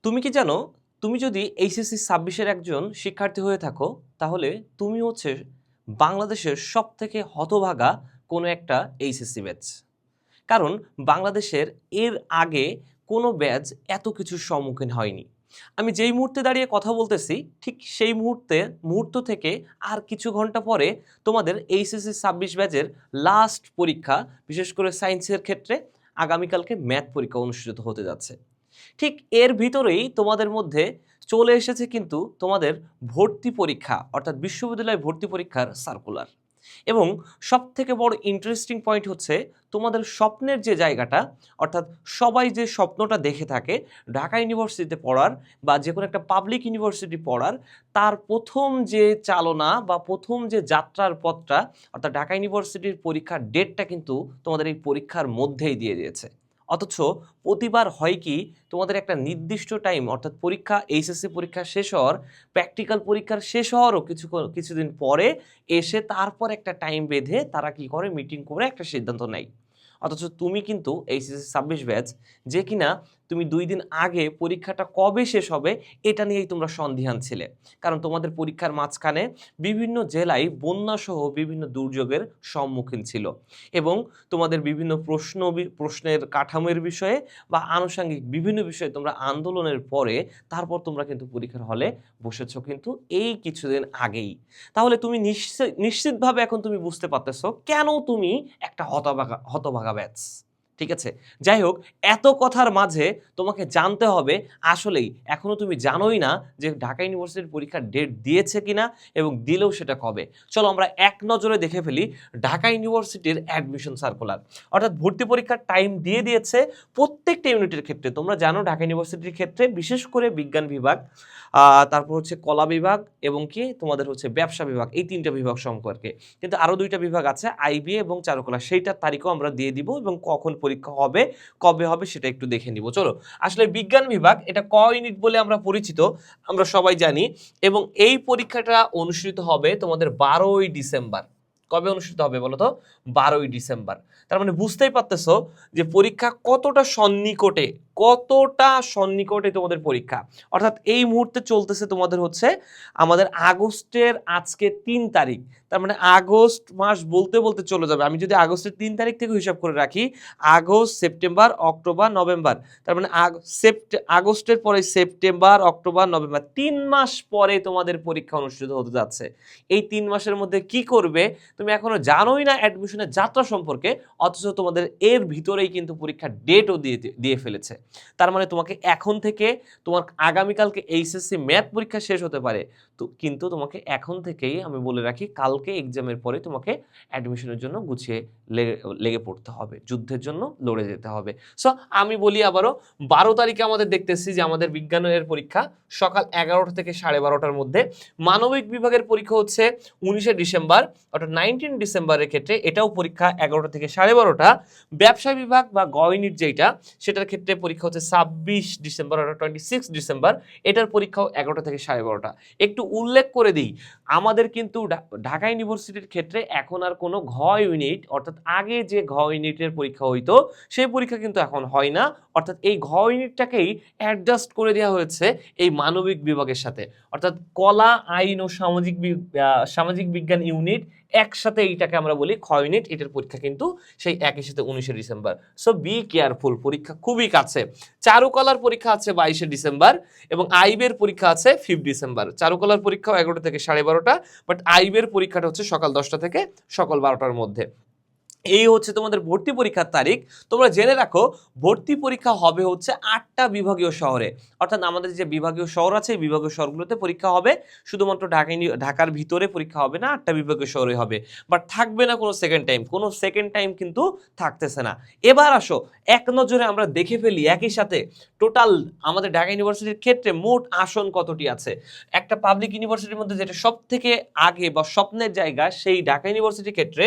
তুমি কি জানো, তুমি যদি এইচএসসি 26-এর একজন শিক্ষার্থী হয়ে থাকো, তাহলে তুমি হচ্ছে বাংলাদেশের সবথেকে হতভাগা কোনো একটা এইচএসসি ব্যাচ। কারণ বাংলাদেশের এর আগে কোনো ব্যাচ এত কিছুর সম্মুখীন হয়নি। আমি যেই মুহূর্তে দাঁড়িয়ে কথা বলতেছি, ঠিক সেই মুহূর্ত থেকে আর কিছু ঘন্টা পরে তোমাদের এইচএসসি 26 ব্যাচের লাস্ট পরীক্ষা, বিশেষ করে সায়েন্সের ক্ষেত্রে আগামীকালকে ম্যাথ পরীক্ষা অনুষ্ঠিত হতে যাচ্ছে। ঠিক এর ভিতরেই তোমাদের মধ্যে চলে এসেছে কিন্তু তোমাদের ভর্তি পরীক্ষা, অর্থাৎ বিশ্ববিদ্যালয় ভর্তি পরীক্ষার সার্কুলার। এবং সবথেকে বড় ইন্টারেস্টিং পয়েন্ট হচ্ছে, তোমাদের স্বপ্নের যে জায়গাটা, অর্থাৎ সবাই যে স্বপ্নটা দেখে থাকে ঢাকা ইউনিভার্সিটিতে পড়ার বা যে কোনো একটা পাবলিক ইউনিভার্সিটি পড়ার, তার প্রথম যে চালনা বা প্রথম যে যাত্রার পথটা, অর্থাৎ ঢাকা ইউনিভার্সিটির পরীক্ষার ডেটটা কিন্তু তোমাদের এই পরীক্ষার মধ্যেই দিয়ে দিয়েছে। অথচ প্রতিবার হয় কি, তোমাদের একটা নির্দিষ্ট টাইম, অর্থাৎ পরীক্ষা, এইচএসসি পরীক্ষা শেষ হওয়ার, প্র্যাকটিক্যাল পরীক্ষার শেষ হওয়ারও কিছুদিন পরে এসে তারপর একটা টাইম বেঁধে তারা কি করে, মিটিং করে একটা সিদ্ধান্ত নেয়। অথচ তুমি কিন্তু এইচএসসি 26 ব্যাচ, যে কিনা তুমি 2 দিন আগে পরীক্ষাটা কবে শেষ হবে এটা নিয়েই তোমরা সন্দিহান ছিলে। কারণ তোমাদের পরীক্ষার মাঝখানে বিভিন্ন জেলায় বন্যাসহ বিভিন্ন দুর্যোগের সম্মুখীন ছিল, এবং তোমাদের বিভিন্ন প্রশ্নের কাঠামোর বিষয়ে বা আনুষঙ্গিক বিভিন্ন বিষয়ে তোমরা আন্দোলনের পরে তারপর তোমরা কিন্তু পরীক্ষার হলে বসেছো কিন্তু এই কিছুদিন আগেই। তাহলে তুমি নিশ্চিতভাবে এখন তুমি বুঝতে পারতেছো কেন তুমি একটা হতভাগা ব্যাচ। ঠিক আছে, যাই হোক, এত কথার মাঝে তোমাকে জানতে হবে আসলেই এখনো তুমি জানোই না যে ঢাকা ইউনিভার্সিটির পরীক্ষার ডেট দিয়েছে কিনা এবং দিলেও সেটা কবে। চলো আমরা এক নজরে দেখে ফেলি ঢাকা ইউনিভার্সিটির অ্যাডমিশন সার্কুলার। অর্থাৎ ভর্তি পরীক্ষার টাইম দিয়ে দিয়েছে প্রত্যেকটা ইউনিটের ক্ষেত্রে। তোমরা জানো ঢাকা ইউনিভার্সিটির ক্ষেত্রে বিশেষ করে বিজ্ঞান বিভাগ, তারপর হচ্ছে কলা বিভাগ এবং কি তোমাদের হচ্ছে ব্যবসা বিভাগ, এই 3টা বিভাগ সম্পর্কে। কিন্তু আরও 2টা বিভাগ আছে, আইবিএ এবং চারুকলা, সেইটার তারিখও আমরা দিয়ে দিব এবং কখন পরীক্ষা হবে, কবে হবে সেটা একটু দেখে নিব। চলো, আসলে বিজ্ঞান বিভাগ এটা ক ইউনিট বলে আমরা পরিচিত, আমরা সবাই জানি। এবং এই পরীক্ষাটা অনুষ্ঠিত হবে তোমাদের 12ই ডিসেম্বর। কবে অনুষ্ঠিত হবে বলো তো? 12ই ডিসেম্বর। তার মানে বুঝতেই পারতেছো যে পরীক্ষা কতটা সন্নিকটে তোমাদের পরীক্ষা। অর্থাৎ এই মুহূর্তে চলতেছে তোমাদের হচ্ছে আমাদের আগস্টের আজকে 3 তারিখ। তার মানে আগস্ট মাস বলতে বলতে চলে যাবে। আমি যদি আগস্টের 3 তারিখ থেকে হিসাব করে রাখি, আগস্ট, সেপ্টেম্বর, অক্টোবর, নভেম্বর, তার মানে আগস্টের পরে সেপ্টেম্বর, অক্টোবর, নভেম্বর, 3 মাস পরে তোমাদের পরীক্ষা অনুষ্ঠিত হতে যাচ্ছে। এই 3 মাসের মধ্যে কি করবে তুমি এখনো জানোই না অ্যাডমিশনের যাত্রা সম্পর্কে, অথচ তোমাদের এর ভিতরেই কিন্তু পরীক্ষার ডেটও দিয়ে ফেলেছে। তার মানে তোমাকে এখন থেকে, তোমার আগামীকালকে এইচএসসি ম্যাথ পরীক্ষা শেষ হতে পারে, তো কিন্তু তোমাকে এখন থেকেই আমি বলে রাখি, কালকে এক্সামের পরে তোমাকে অ্যাডমিশনের জন্য গুছিয়ে লেগে পড়তে হবে, যুদ্ধের জন্য লড়ে যেতে হবে। সো আমি বলি আবারও, 12 তারিখে আমাদের দেখতেছি যে আমাদের বিজ্ঞানের পরীক্ষা সকাল 11টা থেকে 12:30টার মধ্যে। মানবিক বিভাগের পরীক্ষা হচ্ছে 19শে ডিসেম্বর, অর্থাৎ 19 ডিসেম্বরের ক্ষেত্রে এটাও পরীক্ষা 11টা থেকে 12:30। ব্যবসা বিভাগ বা গ ইউনিট যেটা, সেটার ক্ষেত্রে পরীক্ষা হচ্ছে 26 ডিসেম্বর, অর্থাৎ 26 ডিসেম্বর। এটার পরীক্ষাও 11টা থেকে 12:30। একটু উল্লেখ করে দিই, আমাদের কিন্তু ঢাকা ইউনিভার্সিটির ক্ষেত্রে এখন আর কোনো ঘ ইউনিট, অর্থাৎ আগে যে ঘ ইউনিটের পরীক্ষা হইতো সেই পরীক্ষা কিন্তু এখন হয় না। অর্থাৎ এই ঘ ইউনিটটাকেই অ্যাডজাস্ট করে দেওয়া হয়েছে এই মানবিক বিভাগের সাথে। অর্থাৎ কলা, আইন ও সামাজিক বিজ্ঞান ইউনিট একসাথে এইটাকে আমরা বলি খ ইউনিট। এটার পরীক্ষা কিন্তু সেই একই সাথে 19শে ডিসেম্বর। সো বি কেয়ারফুল, পরীক্ষা খুবই কাছে। চারুকলার পরীক্ষা আছে 22শে ডিসেম্বর এবং আইবের পরীক্ষা আছে 5 ডিসেম্বর। চারুকলার পরীক্ষাও 11টা থেকে 12:30, বাট আইবের পরীক্ষাটা হচ্ছে সকাল 10টা থেকে সকাল 12টার মধ্যে। এই হচ্ছে তোমাদের ভর্তি পরীক্ষার তারিখ। তোমরা জেনে রাখো, ভর্তি পরীক্ষা হবে হচ্ছে 8টা বিভাগীয় শহরে। অর্থাৎ আমাদের যে বিভাগীয় শহর আছে, এই বিভাগীয় শহরগুলোতে পরীক্ষা হবে। শুধুমাত্র ঢাকার ভিতরে পরীক্ষা হবে না, 8টা বিভাগীয় শহরে হবে। বাট থাকবে না কোনো সেকেন্ড টাইম কিন্তু থাকতেছে না। এবার আসো এক নজরে আমরা দেখে ফেলি একই সাথে টোটাল আমাদের ঢাকা ইউনিভার্সিটির ক্ষেত্রে মোট আসন কতটি আছে। একটা পাবলিক ইউনিভার্সিটির মধ্যে যেটা সব থেকে আগে বা স্বপ্নের জায়গা, সেই ঢাকা ইউনিভার্সিটির ক্ষেত্রে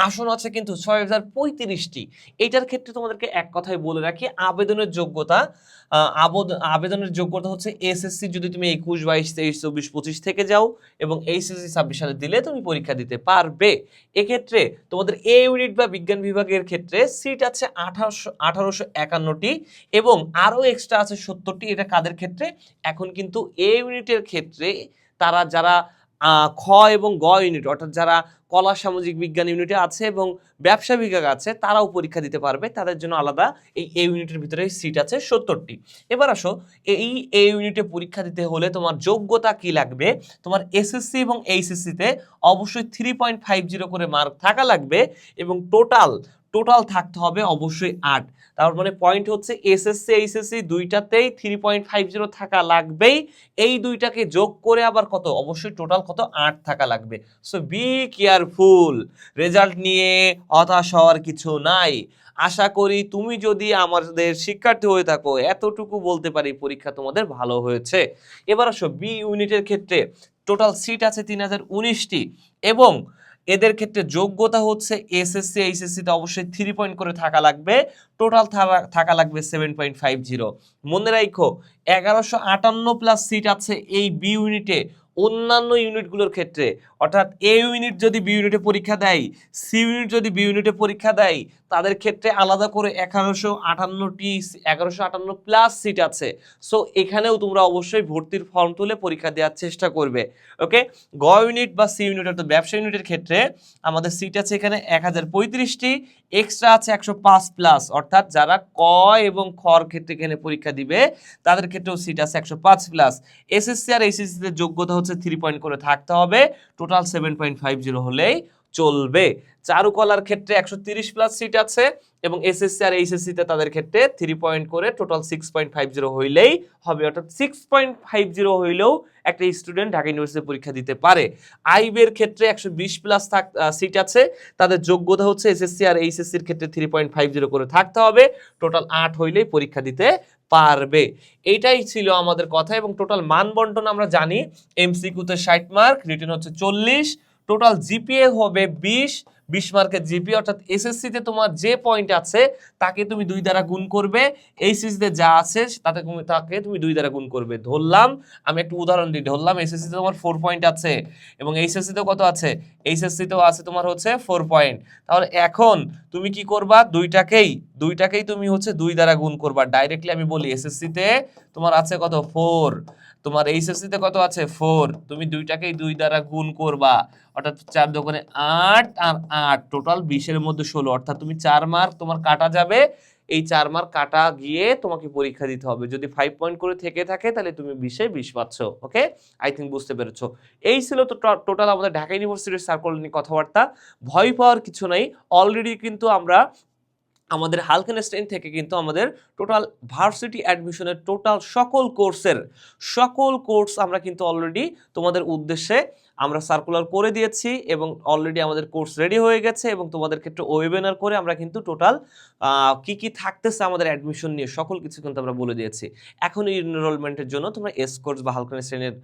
আসন আছে কিন্তু 6035টি। এইটার ক্ষেত্রে তোমাদেরকে এক কথায় বলে রাখি, আবেদনের যোগ্যতা আবেদনের যোগ্যতা হচ্ছে এসএসসি যদি তুমি 21, 22, 23, 24, 25 থেকে যাও এবং এইচএসসি 26 সালে দিলে তুমি পরীক্ষা দিতে পারবে। এক্ষেত্রে তোমাদের এ ইউনিট বা বিজ্ঞান বিভাগের ক্ষেত্রে সিট আছে 1851টি এবং আরো এক্সট্রা আছে 70টি। এটা কাদের ক্ষেত্রে? এখন কিন্তু এ ইউনিটের ক্ষেত্রে তারা যারা খ এবং গ ইউনিট অর্থাৎ যারা কলা সামাজিক বিজ্ঞান ইউনিটে আছে এবং ব্যবসা বিভাগ আছে তারাও পরীক্ষা দিতে পারবে, তাদের জন্য আলাদা এই এ ইউনিটের ভিতরে সিট আছে 70টি। এবার আসো, এই এ ইউনিটে পরীক্ষা দিতে হলে তোমার যোগ্যতা কি লাগবে? তোমার এসএসসি এবং এইচএসসি তে অবশ্যই 3.50 করে মার্ক থাকা লাগবে এবং টোটাল থাকতে হবে অবশ্যই 8। তার মানে পয়েন্ট হচ্ছে এসএসসি এইচএসসি দুইটাতেই 3.50 থাকা লাগবেই। এই দুইটাকে যোগ করে আবার কত? অবশ্যই টোটাল কত? 8 থাকা লাগবে। সো বি কেয়ারফুল, রেজাল্ট নিয়ে হতাশ হওয়ার কিছু নাই। আশা করি তুমি যদি আমাদের শিক্ষার্থী হয়ে থাকো এতটুকু বলতে পারি পরীক্ষা তোমাদের ভালো হয়েছে। এবার আসো বি ইউনিটের ক্ষেত্রে টোটাল সিট আছে 3019টি এবং এদের ক্ষেত্রে যোগ্যতা হচ্ছে এসএসসি এইচএসসি তে অবশ্যই 3 পয়েন্ট করে থাকা লাগবে, টোটাল থাকা লাগবে 7.50। মনে রাখো 1158 প্লাস সিট আছে এই বি ইউনিটে। অন্যান্য ইউনিটগুলোর ক্ষেত্রে অর্থাৎ এ ইউনিট যদি বি ইউনিটে পরীক্ষা দেয়, সি ইউনিট যদি বি ইউনিটে পরীক্ষা দেয়, তাদের ক্ষেত্রে আলাদা করে 1158 প্লাস সিট আছে। সো এখানেও তোমরা অবশ্যই ভর্তির ফর্ম তুলে পরীক্ষা দেওয়ার চেষ্টা করবে। ওকে, গ ইউনিট বা সি ইউনিট অর্থাৎ ব্যবসা ইউনিটের ক্ষেত্রে আমাদের সিট আছে এখানে 1035টি, এক্সট্রা আছে 105 প্লাস, অর্থাৎ যারা ক এবং খর ক্ষেত্রে এখানে পরীক্ষা দিবে তাদের ক্ষেত্রেও সিট আছে 105 প্লাস। এসএসসি আর এইচএসসি তে যোগ্যতা হচ্ছে 3 পয়েন্ট করে থাকতে হবে, টোটাল 7.50 হলেই চলবে। চারুকলার ক্ষেত্রে 130 প্লাস সিট আছে এবং এসএসসি আর এইচএসসি তে তাদের ক্ষেত্রে 3 পয়েন্ট করে টোটাল 6.50 হইলেই হবে, অর্থাৎ 6.50 হইলেও একটা স্টুডেন্ট ঢাকা ইউনিভার্সিটি পরীক্ষা দিতে পারে। আইবের ক্ষেত্রে 120 প্লাস সিট আছে, তাদের যোগ্যতা হচ্ছে এসএসসি আর এইচএসসির ক্ষেত্রে 3.50 করে থাকতে হবে, টোটাল 8 হইলেই পরীক্ষা দিতে পারবে। এইটাই ছিল আমাদের কথা এবং টোটাল মান বন্টন আমরা জানি, এমসিকিউতে 60 মার্ক, রিটেন হচ্ছে 40, টোটাল জিপিএ হবে 20 মার্কের জিপিএ, অর্থাৎ এসএসসি তে তোমার যে পয়েন্ট আছে তাকে তুমি 2 দ্বারা গুণ করবে, এইচএসসি তে যা আছে তাকে তুমি 2 দ্বারা গুণ করবে। ধরলাম, আমি একটু উদাহরণ দিই, ধরলাম এসএসসি তে তোমার 4 পয়েন্ট আছে এবং এইচএসসি তে কত আছে? এইচএসসি তেও আছে তোমার হচ্ছে 4 পয়েন্ট। তাহলে এখন তুমি কি করবা? দুইটাকেই তুমি হচ্ছে 2 দ্বারা গুণ করবা। ডাইরেক্টলি আমি বলি, এসএসসি তে তোমার আছে কত? 4, তোমার এইচএসসি তে কত আছে? 4, তুমি দুইটাকেই 2 দ্বারা গুণ করবা, অর্থাৎ 4 দোকানে 8 আর 8 টোটাল 20 এর মধ্যে 16, অর্থাৎ তুমি 4 মার্ক তোমার কাটা যাবে। এই 4 মার্ক কাটা গিয়ে তোমাকে পরীক্ষা দিতে হবে। যদি 5 পয়েন্ট করে থেকে থাকে তাহলে তুমি 20-এ 20 পাচ্ছ। ওকে, আই থিঙ্ক বুঝতে পেরেছো। এই ছিল তো টোটাল আমাদের ঢাকা ইউনিভার্সিটির সার্কুলার নিয়ে কথাবার্তা। ভয় পাওয়ার কিছু নাই, অলরেডি কিন্তু আমরা আমাদের হালকেনস্টাইন থেকে কিন্তু আমাদের টোটাল ভার্সিটি অ্যাডমিশনের টোটাল সকল কোর্স আমরা কিন্তু অলরেডি তোমাদের উদ্দেশ্যে আমরা সার্কুলার করে দিয়েছি এবং অলরেডি আমাদের কোর্স রেডি হয়ে গেছে এবং তোমাদের ক্ষেত্রে ওয়েবিনার করে আমরা কিন্তু টোটাল কি থাকতেছে আমাদের অ্যাডমিশন নিয়ে সকল কিছু কিন্তু আমরা বলে দিয়েছি। এখন এই এনরোলমেন্টের জন্য তোমরা এস কোর্স বা হালকেনস্টাইনের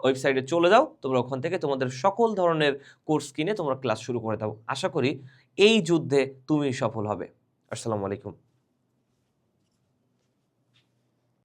ওয়েবসাইটে চলে যাও, তোমরা ওখান থেকে তোমাদের সকল ধরনের কোর্স কিনে তোমরা ক্লাস শুরু করে দাও। আশা করি এই যুদ্ধে তুমি সফল হবে। আসসালামু আলাইকুম।